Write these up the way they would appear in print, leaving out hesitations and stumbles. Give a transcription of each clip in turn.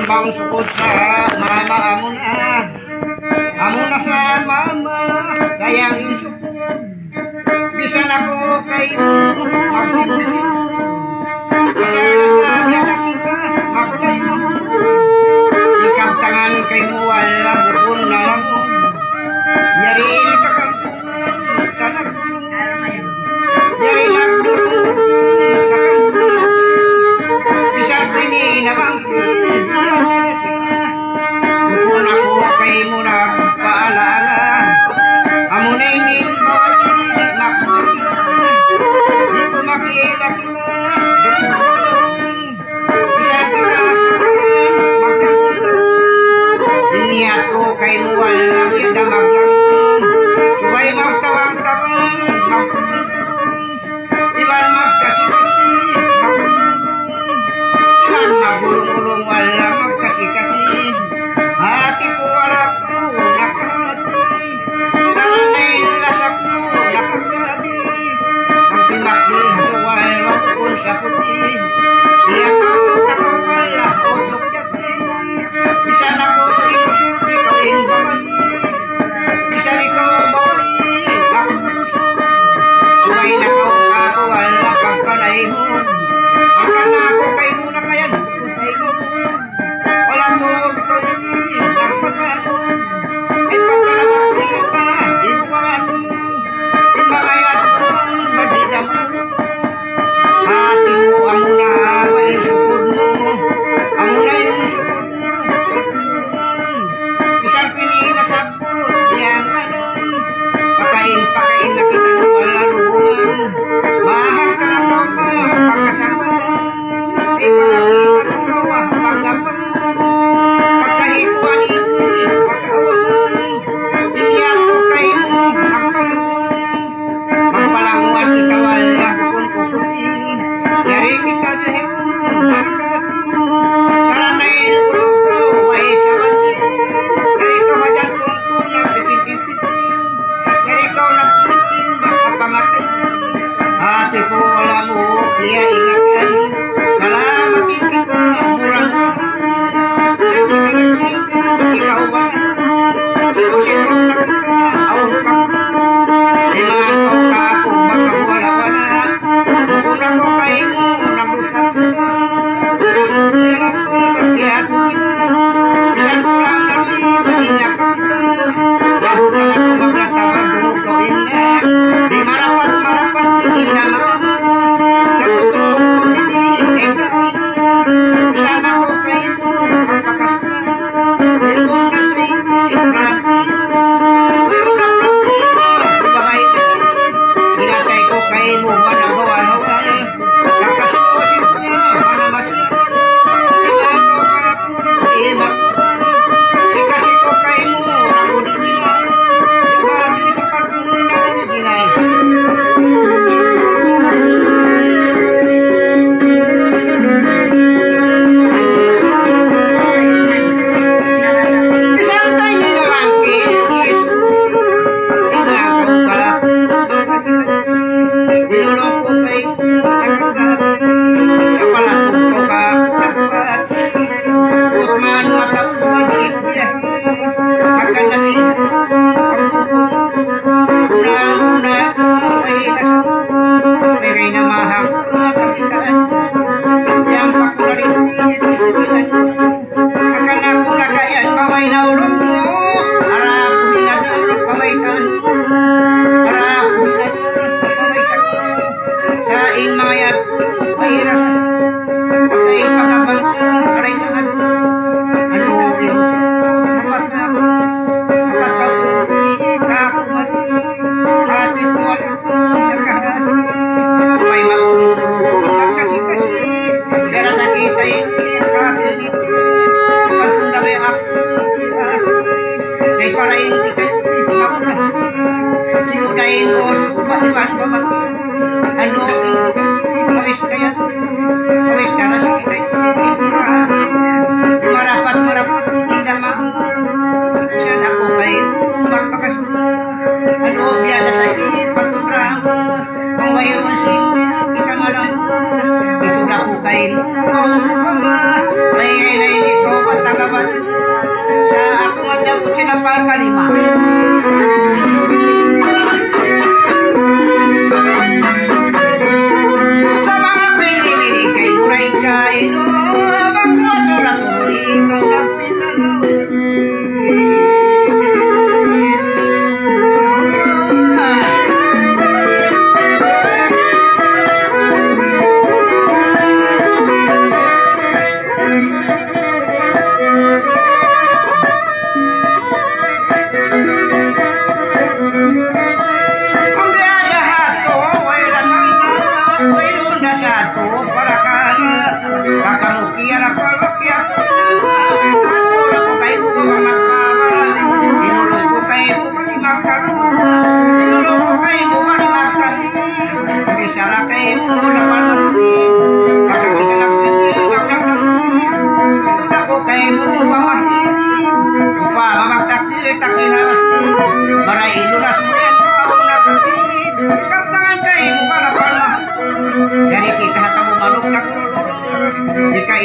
Bang sukod sa mama amo na sa mama kayang insukod bisan ako kayo magsibusib asal na sa yanak ka makulay mo ikap tangan kay mo wala bukon na lang mo yariin ka kampungan tanak yariin ako bisan pini na bang kay mo wala kita maglang suway magtawang-tawang iban magkasi-kasi saan magulong-ulong wala magkasi-kasi hati ko wala ko nakakati sanay lasap ko nakakati ang timakli wala magkun sa puti siya ko kakawala utok yakin bisa na ko imusuti kain baman bisa ikaw bawali ako suway na ako wala pagpanay mo akan ako kay muna kayan kay mo wala mo ko nagpagano ay pagkalawak ka iwan ibayat mo madidam hati mo amo na may sukod mo amo na yung sukod mo isang pininasapot yan pakain na kita wala luman mahal ka na mama pagkasama ay palaki ka gawa paggapan pagkahipuan pagkawan inyato kayo magpalanguan kita wala kung kukutin yari kita dahil saranay ulo ko way saman yari ko hajan kung nagpipipipit yari ko nagpipitin baka pamatay ate ko wala mo kaya ingatan salamat hindi ko murang ikaw ba sino nakita awang pa iman ko ka kung baka wala kung ako kayo mo nabukat ka susunod ko pagkihat mo bisan ko lang nabi mahinap ka lahukan ako maglatawag mo gawin na di marapat hindi naman natutulog Ang babat. Ano? Mawis kaya. Mawis ka na sa kita'y. Marapat. Hindi mo. Siya na po kayo. Ano? Biya na sa inyo. Patubrang. Kung mayroon sindi. Kita nga lang. Ito na po kayo. May ngayon ito. Patagabat. Sa ako nga dyan po sinapal kalima. Sa mga pili-pili kay Duray kayo. Magmotor-motor ikaw lang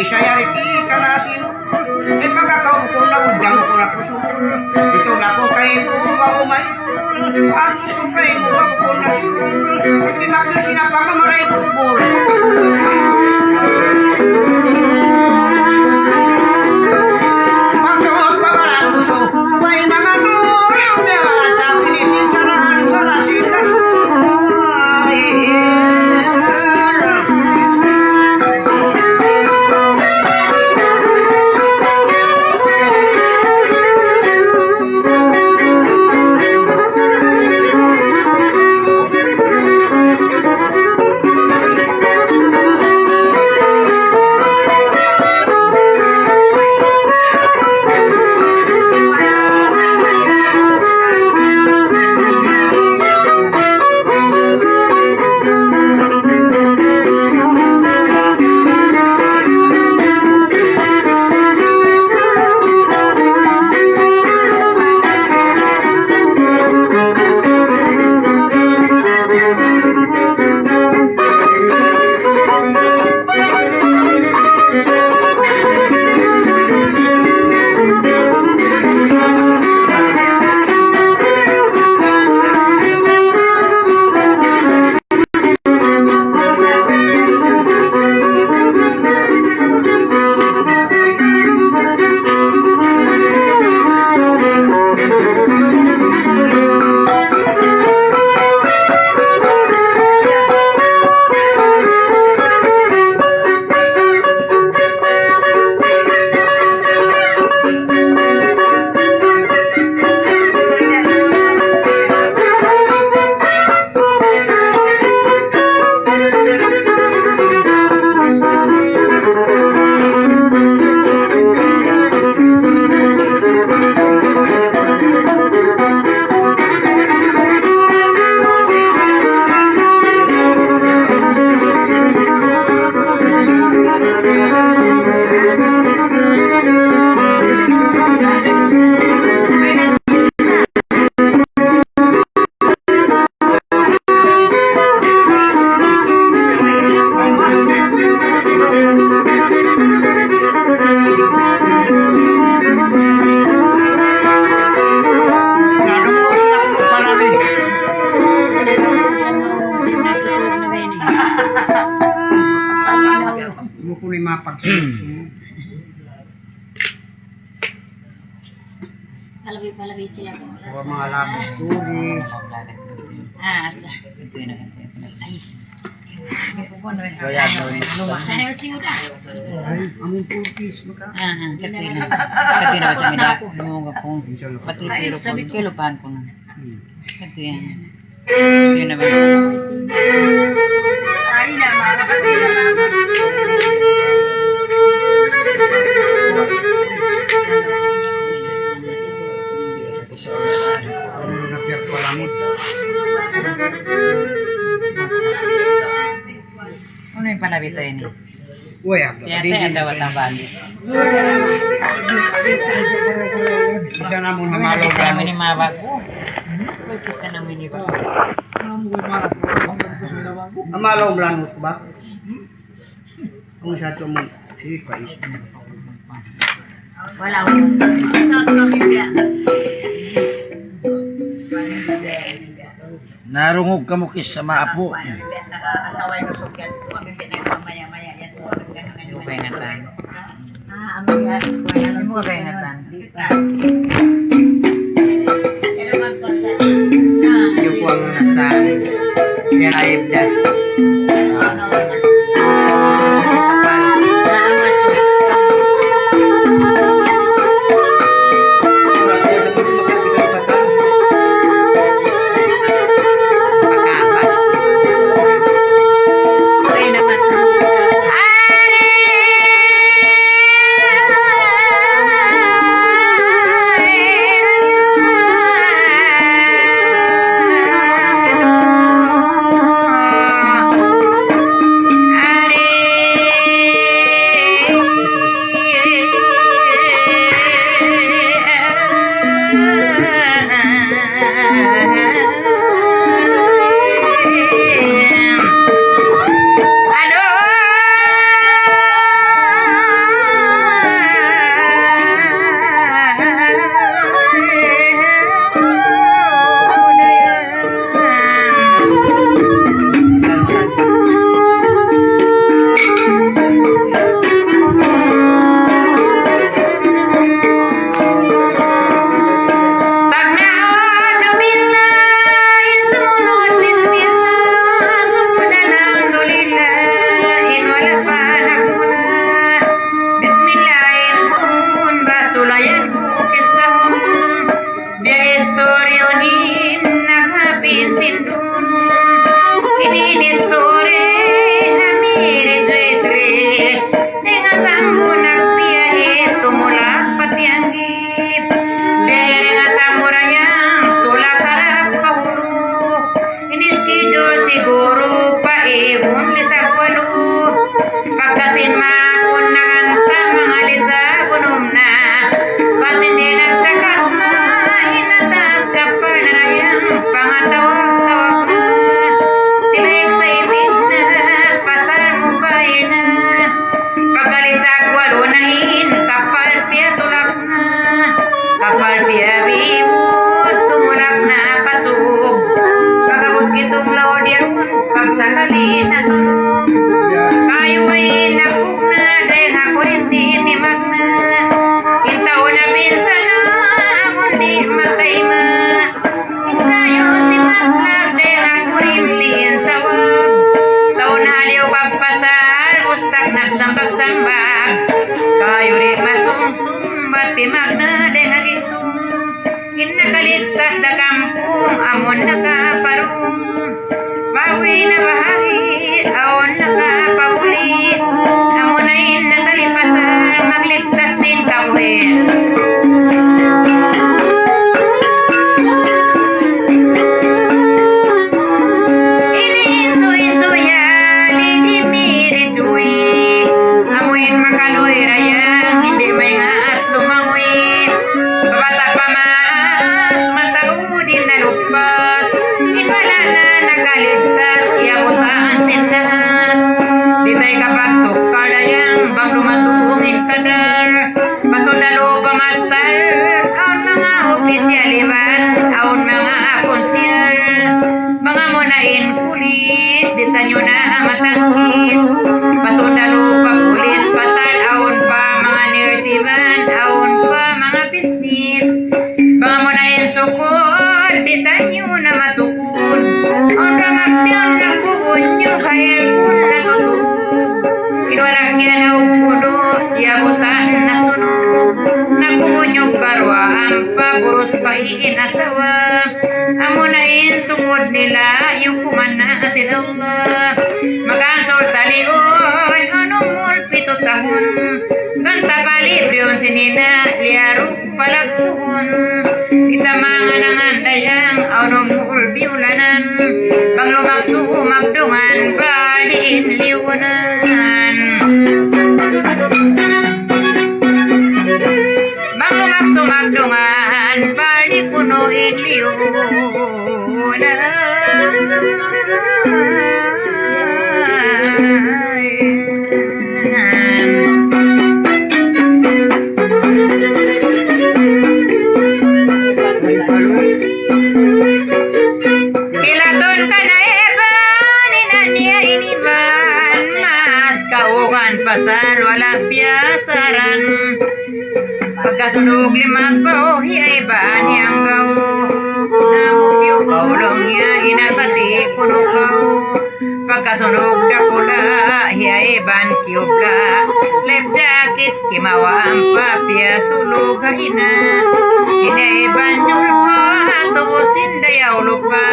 isa yari ka na sino ay pagkakaon ko na udang ko na puso ito na ko kayo maumay at ito kayo ko na sino at kinakil sinapakamaray ko po pagkaon pa marang puso may naman yung dewa sa pinisin sa nasilas Palagi sila po. mga love story. Asa. Ay. Kaya si Uda. Among purpose maka. Katina ba sa mida? Mo ko. Pati pero ko kilupan ko na. Katina. Yun na ba? Ay na mga kapatid. Napiyak palamot. bito ini. Uy, ang Kaya tayo ang dawat ang bali. isa na mo na Kami malo nakisa namin ba? ni Mabak. Kisa namin ni Mabak. Ang malo blanot ba? Ang sa to mo. Si Pais. Wala ko. Sa mga Biblia. Narungog ka mo kis sa maapo. Nakakasaway ko sukyan. Kami pinagmamaya-maya yan. Lukay nga tan. Ang mga Lukay nga tan. Yung kuwang nasa kaya ayib dyan. Kinakaligtas na kampung, amon nakaparong. Bawi na bahagi, aon nakapabuli. Amunain na talipasan, magligtasin kawin. Ininsuy-suya, lidimiri-tuy. Amuin makaloy rayang, hindi may ngat lumangoy. Babatak pamas, mataudin na lupas. Inwala na nakaligtas, iabutan sinahas. Ditay kapag sukadayang, bang lumatungin kadar. Masundalo pamastar, aon mga opisyaliban, aon mga konsyal. Mga munain pulis, ditanyo na matangkis. Pasundalo pa pulis, pasal, aon pa mga nursiban, aon pa mga business. Mga munain sukod, ditanyo na matukod. Aon ramakyan na kubunyo, kahil kung natutug. Kinwalang kinaw puno, iabutan na sunog. Nakubunyog barwa, ang paburos pa iinasawa. Amunain sukod nila, yung kumana sila. Makansol talion, anong mulpito tahon. Ganta palibriyon sinina, liarok palagsuon. Kita mga nangan dayang, anong mulbiulanan. Bang lumakso magdungan baliin liwanan. Bang lumakso magdungan bali punuin Pilaton ka na eban, inanya iniban, mas kaugan pasal walang piyasaran. Pagkasunog limang pao, hiya iban yang kau, namukyo kaulong niya inapati kuno kau. Pagkasunog dakula, hiya iban kiubla, lep jakit kimawa ang papya sulog haina. Inaiban nyulpa, tubusin dayaw lupa,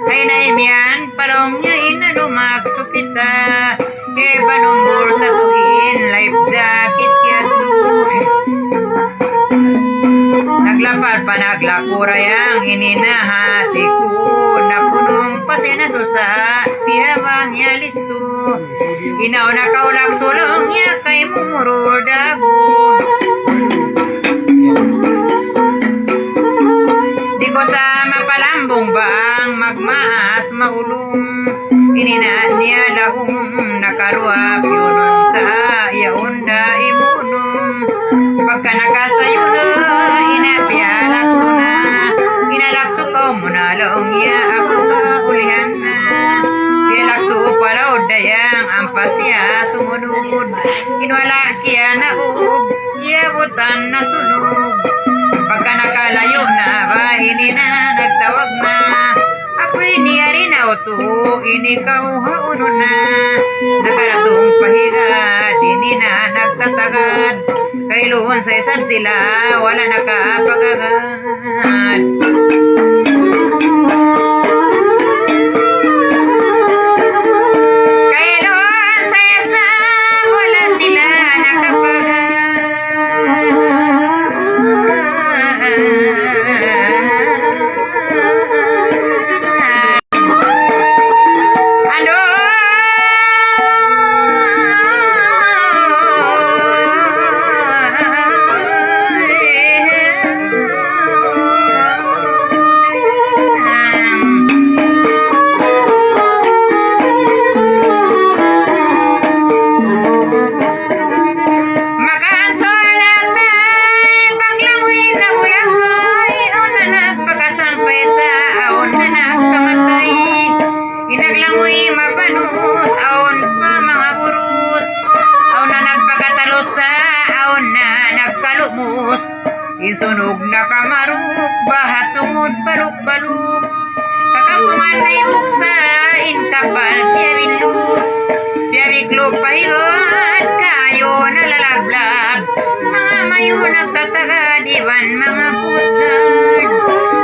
ay naimian palong niya inalumakso kita. Iban umbur sa tuhin, life jacket kiatuloy. Naglapad pa naglakurayang ininahati ko, napunong pasinasusa, tiyabang niya listo. Inaw na kaulak sulong niya kay mumuro dago. Di ko sa mapalambong bang magmaas maulong, ininaan niya lahong nakaruap yun sa yaunda imunong. Pagka nakasayo na, inapiyalakso na, inalakso ko muna laong iya ako kaulihan na. Piyalakso palaw dayang ang pasya sumunod, inwala kiya na ug, iyabutan na sunog. Pagka nakalayo na, bahini na, nagtawag na, ako'y niyari na uto, inikaw hauno na. Nakaratong pahiga, dini na nagtatagad, kailuhon sa isab sila, wala nakapagagad. Kailuhon sa isna, wala sila nakapagagad. Insunog na kamaruk, bahatungod baluk-baluk, kakampuman na yung sa inkapal, piyawiglog pahigot, kayo nalalablab, mga mayo nagtatagad, iban mga putgard,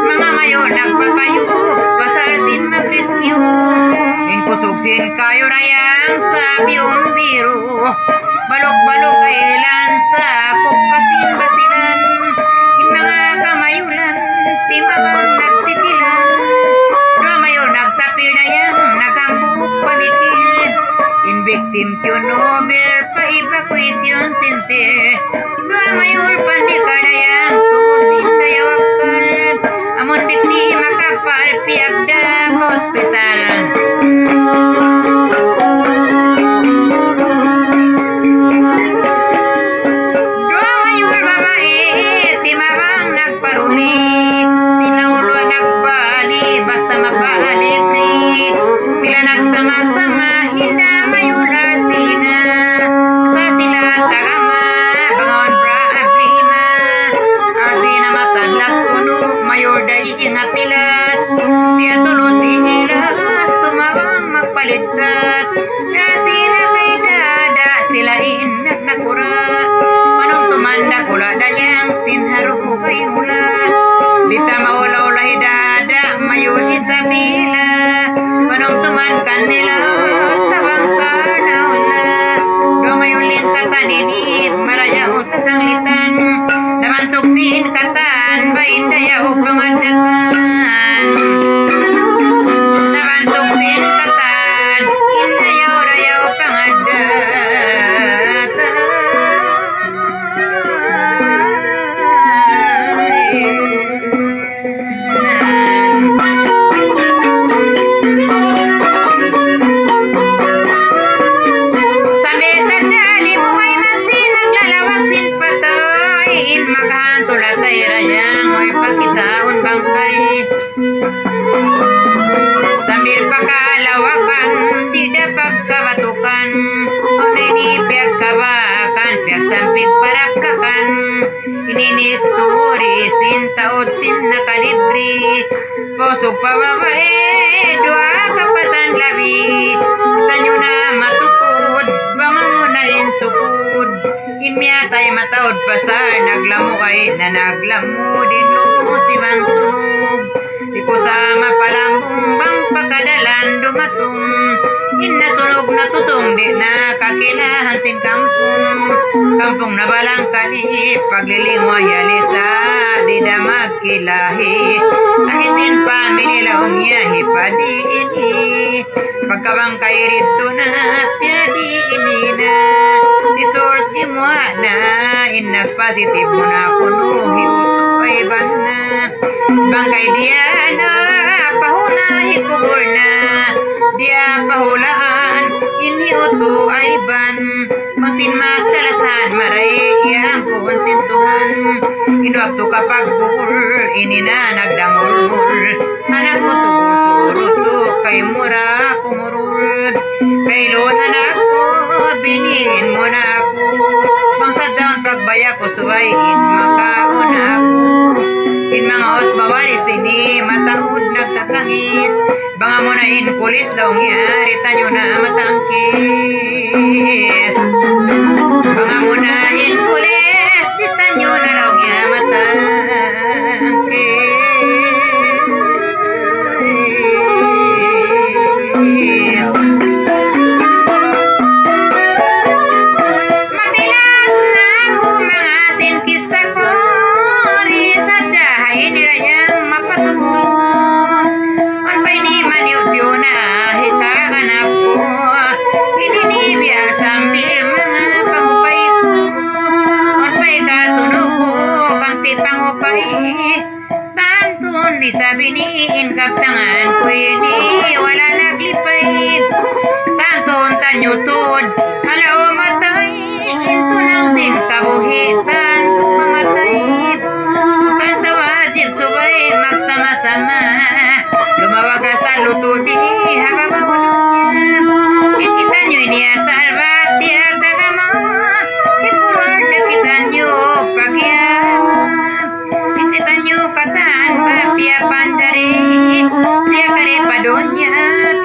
mga mayo nagpapayuk, pasarsin maglisnyo, inkusugsin kayo rayang sabyong biro, balok-balok ay nilan sa kupasin basilan, mga kamayulan, timabang nagtitilan, kamayo nagtapir na yan, nagambuk panitil, invictim tunober, pa-evacuation center, kamayul pandikar na yan, tubusin dayawakal, amon biktima kapal, piagda hospital. Sila nagsama-sama, hindi mayo sina. Sa sila tagama, bangon problema. Asina matanlas kuno, mayor dahi nga pilas. Siya tulos ihilas, tumawang magpalitas. Asina kay dada, sila inag nakura. Manong tumanda kula dayang sinharu kay hula. Dita maulaw-ulahi dada, mayor isabila. Manong tuman kanila, tabang kanaw na. Dumayulin kataninib, maraya o sa sanglitan. Naman tuksin katan, baindaya o pangadagan. Naman tuksin Pagkawan sulatay rayang mo'y pagkitaon bangkay. Sambil pakalawakan, di dapat kabatukan. Unay ni piyag kabakan, piyag sampig parapkakan. Ininisturi, sintaot sin nakalibri. Pusog pababae, dua kapatan labi. Tanyo na matukod, banga mo na rin sukod. Inmiyatay mataod pasar, naglamu kay na naglamu. Din lumo si mang sunog. Di ko sama palambong bang pagkadalan dumatong. Inasunog na tutong, di na kakilahan sin kampong. Kampong na balang kani, paglilingwa yalisa, di na magkilahi. Ahisin pamili laong yahi padi ini. Pagkabangkay rito na, piyadi ini na. Isort gimwa na, inagpositibo na kuno, hiuto ay bana. Bangkay dia na, pahuna hikubor na. Dia pahulaan, iniuto ay ban. Mangsinmas kalasan, maray iyang puhon sintuhan. Inuwagto kapag bukul, inina nagdamurmur. Anak mo subusuruto, kay mura kumurul. Kay loon anak ko, binihin mo na ako. Mangsadang pagbaya ko, suwayin makaon ako. In mga osbawalis, ini mataod nagtatangis. Banga mo na inkulis, daw ngiyari tanyo na matangkis. Banga mo na inkulis, di tanyo na daw niya matangkis. Matilas na ako mga sinkis ako. Risa jahay nirayang mapatutun. Anpay ni maniw-tiw na hitagan ako. Isinibya sambil mga pangupay ko. Anpay kasunog ko kang tipangupay. Tantun di sabi ni inkaptangan ko ini wala naglipay. Tantun tanyutod alao matay. Into ng singkabuhitan mamatay. Kan sa wajib subay magsama-sama. Lumawag ka sa luto di habang maulog. Ikitan nyo iniasal ba't di agdagama. Ipurward na kitan nyo pagyan. Ikitan nyo katan papia pandari. Pia kare padonya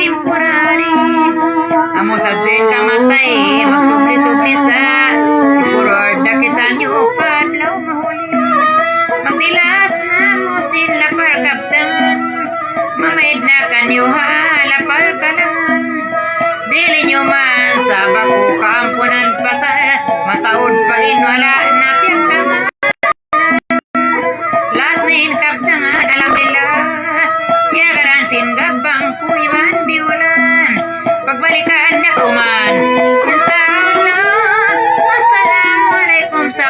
temporary. Amo sa din kamatay magsubli-subli sa. Ipurward na kitan nyo padlaw mahuli. Magtilas na mo sila parkaptan. Mamaid na kanyo halapal ka lang. Dili nyo man sa bako kampunan pasar. Mataod pa rin wala na piyagkaman. Last na inkaptangan alam nila. Yagaran singgabang kuiman biulan. Pagbalikan na kuman. Insana. Assalamualaikum sa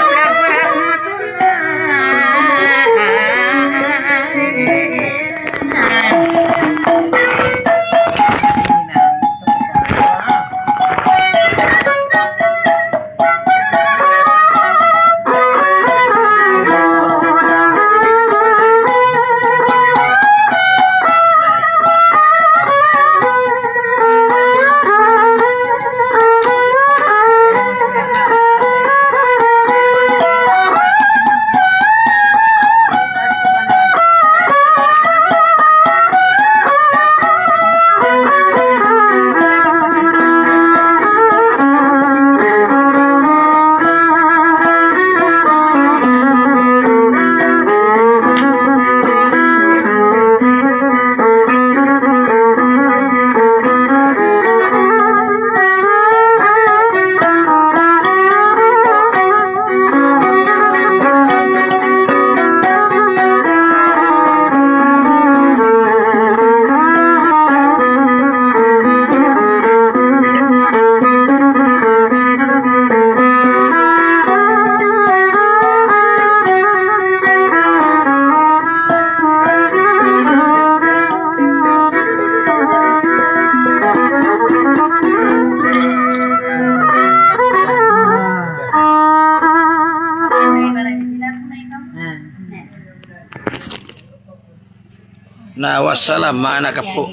Na wassalam, mga anak po.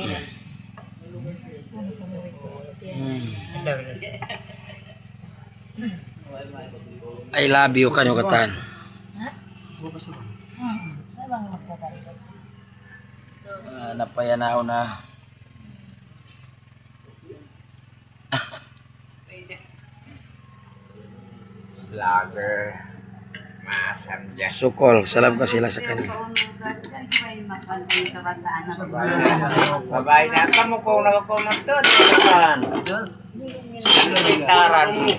I love you kanyo katan. Napayanao na. Vlogger. Masam dyan. Sukol, salam ka sila sa kanila. Babae na kamu kung nakakunod to. Dito naman. Sinitaran mo.